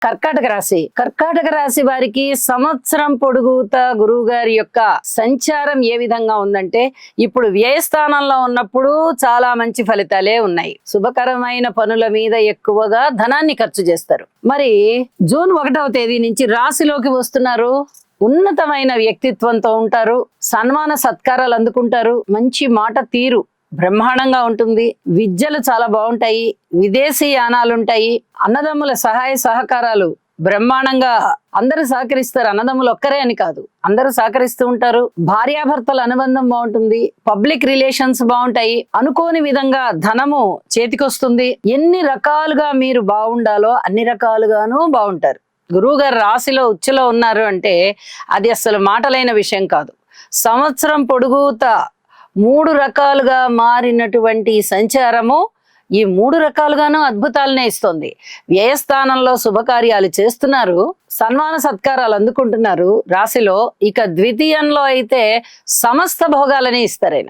కర్కాటక రాశి వారికి సంవత్సరం పొడుగుతా గురువు గారి యొక్క సంచారం ఏ విధంగా ఉందంటే, ఇప్పుడు వ్యయస్థానంలో ఉన్నప్పుడు చాలా మంచి ఫలితాలే ఉన్నాయి. శుభకరమైన పనుల మీద ఎక్కువగా ధనాన్ని ఖర్చు చేస్తారు. మరి జూన్ 1వ తేదీ నుంచి రాశిలోకి వస్తున్నారు. ఉన్నతమైన వ్యక్తిత్వంతో ఉంటారు, సన్మాన సత్కారాలు అందుకుంటారు, మంచి మాట తీరు బ్రహ్మాండంగా ఉంటుంది, విద్యలు చాలా బాగుంటాయి, విదేశీ యానాలు ఉంటాయి, అన్నదమ్ముల సహాయ సహకారాలు బ్రహ్మాండంగా అందరూ సహకరిస్తారు. అన్నదమ్ములు ఒక్కరే అని కాదు, అందరూ సహకరిస్తూ ఉంటారు. భార్యాభర్తల అనుబంధం బాగుంటుంది, పబ్లిక్ రిలేషన్స్ బాగుంటాయి, అనుకోని విధంగా ధనము చేతికొస్తుంది. ఎన్ని రకాలుగా మీరు బాగుండాలో అన్ని రకాలుగాను బాగుంటారు. గురువు గారు రాశిలో ఉచ్చులో ఉన్నారు అంటే అది అసలు మాటలైన విషయం కాదు. సంవత్సరం పొడుగుతా 3 రకాలుగా మారినటువంటి సంచారము ఈ 3 రకాలుగాను అద్భుతాలనే ఇస్తుంది. వ్యయస్థానంలో శుభకార్యాలు చేస్తున్నారు, సన్మాన సత్కారాలు అందుకుంటున్నారు రాశిలో. ఇక ద్వితీయంలో అయితే సమస్త భోగాలని ఇస్తారైనా.